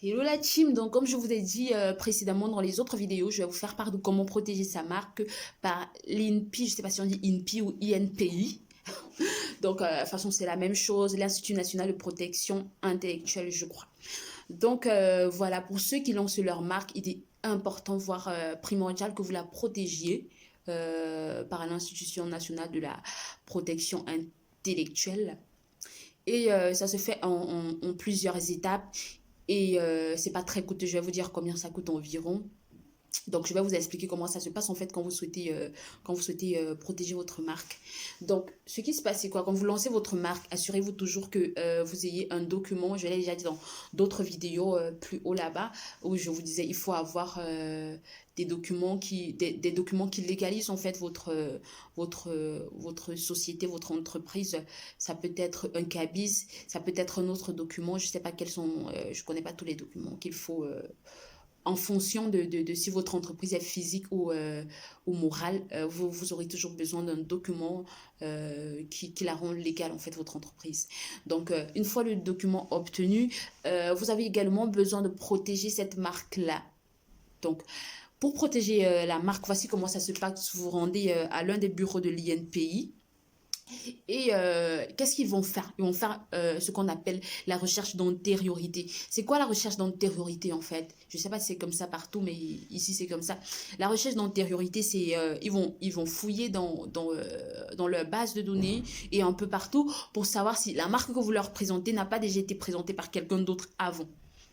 Hello la team, donc comme je vous ai dit précédemment dans les autres vidéos, je vais vous faire part de comment protéger sa marque par l'INPI, je ne sais pas si on dit INPI ou INPI. Donc de toute façon c'est la même chose, l'Institut national de protection intellectuelle je crois. Donc voilà, pour ceux qui lancent leur marque, il est important, voire primordial que vous la protégiez par l'Institution nationale de la protection intellectuelle. Et ça se fait en plusieurs étapes. Et c'est pas très coûteux. Je vais vous dire combien ça coûte environ. Donc, je vais vous expliquer comment ça se passe en fait quand vous souhaitez protéger votre marque. Donc, ce qui se passe, c'est quoi? Quand vous lancez votre marque, assurez-vous toujours que vous ayez un document. Je l'ai déjà dit dans d'autres vidéos plus haut là-bas, où je vous disais, il faut avoir des documents qui légalisent en fait votre société, votre entreprise. Ça peut être un cabis, ça peut être un autre document. Je sais pas quels sont, je connais pas tous les documents qu'il faut en fonction de si votre entreprise est physique ou morale, vous aurez toujours besoin d'un document qui la rend légale, en fait, votre entreprise. Donc, une fois le document obtenu, vous avez également besoin de protéger cette marque-là. Donc, pour protéger la marque, voici comment ça se passe. Vous rendez à l'un des bureaux de l'INPI. Et qu'est-ce qu'ils vont faire? Ils vont faire ce qu'on appelle la recherche d'antériorité. C'est quoi la recherche d'antériorité en fait? Je ne sais pas si c'est comme ça partout, mais ici c'est comme ça. La recherche d'antériorité, c'est ils vont fouiller dans leur base de données et un peu partout pour savoir si la marque que vous leur présentez n'a pas déjà été présentée par quelqu'un d'autre avant.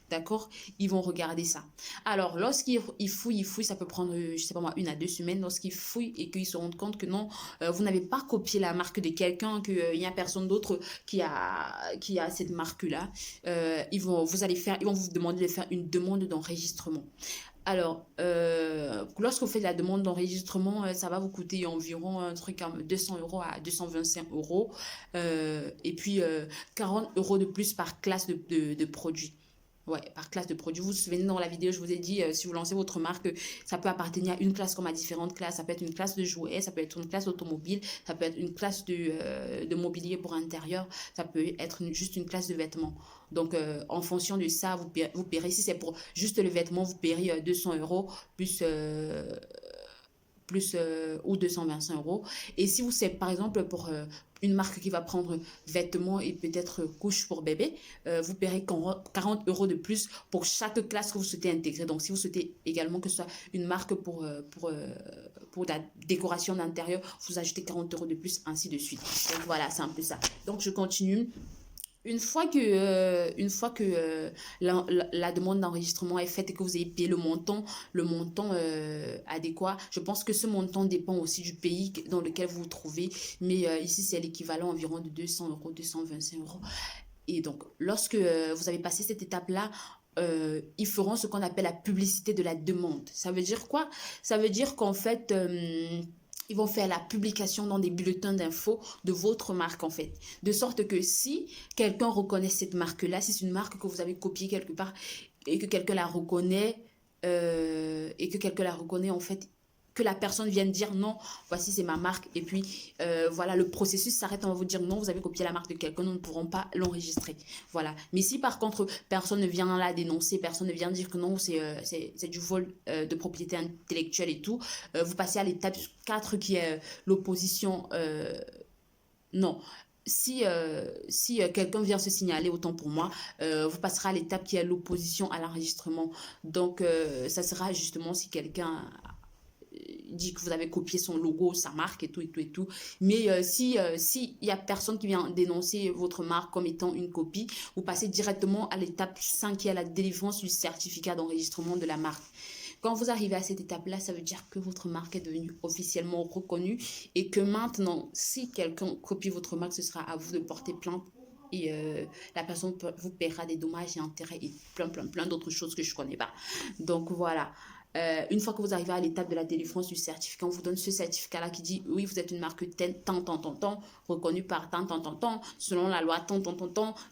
D'accord? Ils vont regarder ça. Alors, lorsqu'ils fouillent, ça peut prendre, je sais pas moi, 1 à 2 semaines. Lorsqu'ils fouillent et qu'ils se rendent compte que non, vous n'avez pas copié la marque de quelqu'un, qu'il n'y a personne d'autre qui a cette marque-là, ils vont vous demander de faire une demande d'enregistrement. Alors, lorsque vous faites la demande d'enregistrement, ça va vous coûter environ un truc comme 200 euros à 225 euros. Et puis, 40 euros de plus par classe de produits. Ouais, par classe de produits. Vous vous souvenez, dans la vidéo, je vous ai dit, si vous lancez votre marque, ça peut appartenir à une classe comme à différentes classes. Ça peut être une classe de jouets, ça peut être une classe automobile, ça peut être une classe de mobilier pour intérieur, ça peut être juste une classe de vêtements. Donc, en fonction de ça, vous paierez. Si c'est pour juste le vêtement, vous paierez 200 euros plus ou 225 euros. Et si vous, c'est par exemple pour une marque qui va prendre vêtements et peut-être couches pour bébé, vous paierez 40 euros de plus pour chaque classe que vous souhaitez intégrer. Donc, si vous souhaitez également que ce soit une marque pour la décoration d'intérieur, vous ajoutez 40 euros de plus, ainsi de suite. Donc, voilà, c'est un peu ça. Donc, je continue. Une fois que la demande d'enregistrement est faite et que vous avez payé le montant adéquat, je pense que ce montant dépend aussi du pays dans lequel vous vous trouvez. Mais ici, c'est l'équivalent environ de 200 euros, 225 euros. Et donc, lorsque vous avez passé cette étape-là, ils feront ce qu'on appelle la publicité de la demande. Ça veut dire quoi? Ça veut dire qu'en fait, ils vont faire la publication dans des bulletins d'infos de votre marque en fait. De sorte que si quelqu'un reconnaît cette marque-là, si c'est une marque que vous avez copiée quelque part et que quelqu'un la reconnaît, en fait, que la personne vienne dire non, voici c'est ma marque et puis voilà, le processus s'arrête, on va vous dire non, vous avez copié la marque de quelqu'un, nous ne pourrons pas l'enregistrer. Voilà. Mais si par contre personne ne vient la dénoncer, personne ne vient dire que non, c'est du vol de propriété intellectuelle et tout, vous passez à l'étape 4 qui est l'opposition. Non. Si quelqu'un vient se signaler, autant pour moi, vous passerez à l'étape qui est l'opposition à l'enregistrement. Donc, ça sera justement si quelqu'un dit que vous avez copié son logo, sa marque et tout et tout et tout. Mais si il y a personne qui vient dénoncer votre marque comme étant une copie, vous passez directement à l'étape 5 qui est la délivrance du certificat d'enregistrement de la marque. Quand vous arrivez à cette étape-là, ça veut dire que votre marque est devenue officiellement reconnue et que maintenant, si quelqu'un copie votre marque, ce sera à vous de porter plainte et la personne vous paiera des dommages et intérêts et plein d'autres choses que je ne connais pas. Donc voilà. Une fois que vous arrivez à l'étape de la délivrance du certificat, on vous donne ce certificat-là qui dit oui, vous êtes une marque tant, reconnue par tant, selon la loi tant,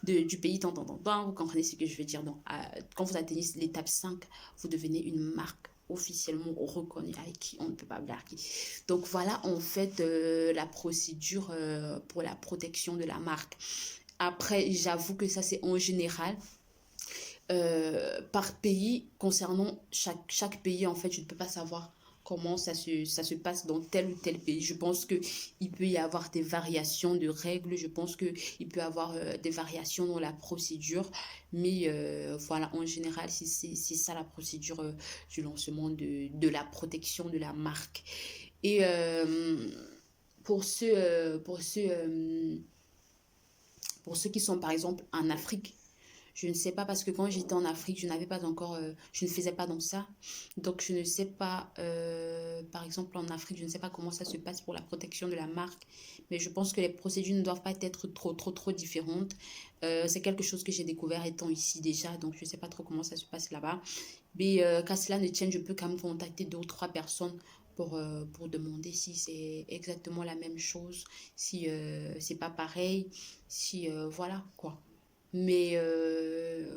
du pays tant. Vous comprenez ce que je veux dire? Donc, quand vous atteignez l'étape 5, vous devenez une marque officiellement reconnue avec qui on ne peut pas blaguer. Donc voilà en fait la procédure pour la protection de la marque. Après, j'avoue que ça c'est en général. par pays, concernant chaque pays, en fait, je ne peux pas savoir comment ça se passe dans tel ou tel pays. Je pense qu'il peut y avoir des variations de règles, je pense qu'il peut y avoir des variations dans la procédure, mais voilà, en général, c'est ça la procédure du lancement de la protection de la marque. Et pour ceux qui sont par exemple en Afrique, je ne sais pas parce que quand j'étais en Afrique, je n'avais pas encore, je ne faisais pas dans ça. Donc, je ne sais pas, par exemple, en Afrique, je ne sais pas comment ça se passe pour la protection de la marque. Mais je pense que les procédures ne doivent pas être trop différentes. C'est quelque chose que j'ai découvert étant ici déjà. Donc, je ne sais pas trop comment ça se passe là-bas. Mais qu'à cela ne tienne, je peux quand même contacter 2 ou 3 personnes pour demander si c'est exactement la même chose, si c'est pas pareil, si voilà quoi. Mais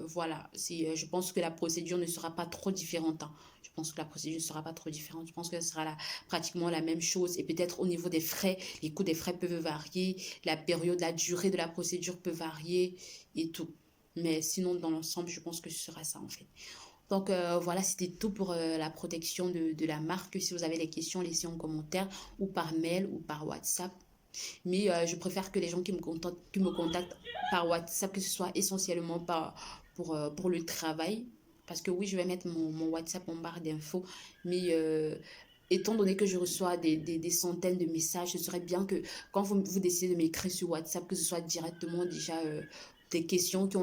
voilà, je pense que la procédure ne sera pas trop différente, hein. Je pense que la procédure ne sera pas trop différente. Je pense que ce sera pratiquement la même chose. Et peut-être au niveau des frais, les coûts des frais peuvent varier, la période, la durée de la procédure peut varier et tout. Mais sinon, dans l'ensemble, je pense que ce sera ça en fait. Donc voilà, c'était tout pour la protection de la marque. Si vous avez des questions, laissez en commentaire ou par mail ou par WhatsApp. Mais je préfère que les gens qui me contactent par WhatsApp, que ce soit essentiellement pour le travail. Parce que oui, je vais mettre mon WhatsApp en barre d'infos. Mais étant donné que je reçois des centaines de messages, ce serait bien que quand vous décidez de m'écrire sur WhatsApp, que ce soit directement déjà des questions qui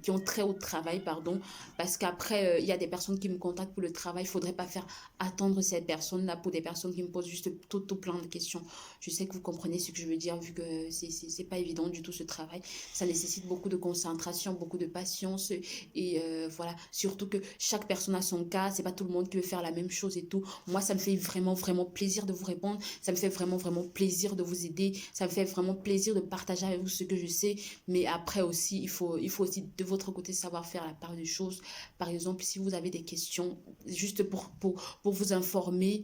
ont trait au travail, pardon. Parce qu'après, il y a des personnes qui me contactent pour le travail. Il ne faudrait pas faire attendre cette personne-là pour des personnes qui me posent juste tout plein de questions. Je sais que vous comprenez ce que je veux dire, vu que c'est pas évident du tout ce travail. Ça nécessite beaucoup de concentration, beaucoup de patience. Et voilà, surtout que chaque personne a son cas. C'est pas tout le monde qui veut faire la même chose et tout. Moi, ça me fait vraiment, vraiment plaisir de vous répondre. Ça me fait vraiment, vraiment plaisir de vous aider. Ça me fait vraiment plaisir de partager avec vous ce que je sais. Mais après aussi, il faut aussi de votre côté savoir faire la part des choses. Par exemple, si vous avez des questions, juste pour vous informer,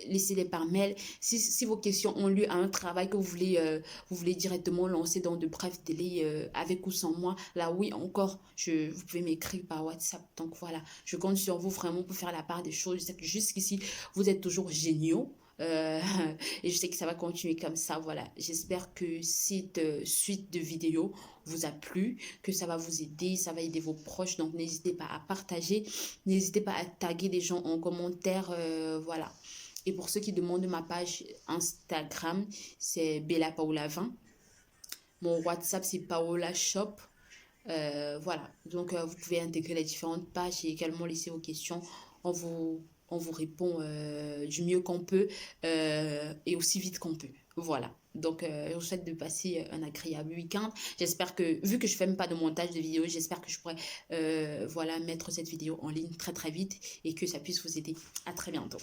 laissez-les par mail. Si vos questions ont lieu à un travail que vous voulez directement lancer dans de brefs délais, avec ou sans moi, là oui, encore, vous pouvez m'écrire par WhatsApp. Donc voilà, je compte sur vous vraiment pour faire la part des choses. Je sais que jusqu'ici, vous êtes toujours géniaux. Euh, et je sais que ça va continuer comme ça. Voilà, j'espère que cette suite de vidéos vous a plu, que ça va vous aider, ça va aider vos proches. Donc n'hésitez pas à partager, n'hésitez pas à taguer des gens en commentaire. Voilà. Et pour ceux qui demandent ma page Instagram, c'est Bella Paola 20. Mon WhatsApp, c'est Paola Shop. Voilà, donc vous pouvez intégrer les différentes pages et également laisser vos questions. On vous répond du mieux qu'on peut et aussi vite qu'on peut. Voilà, donc je vous souhaite de passer un agréable week-end. J'espère que, vu que je ne fais même pas de montage de vidéo, j'espère que je pourrai voilà, mettre cette vidéo en ligne très très vite et que ça puisse vous aider. À très bientôt.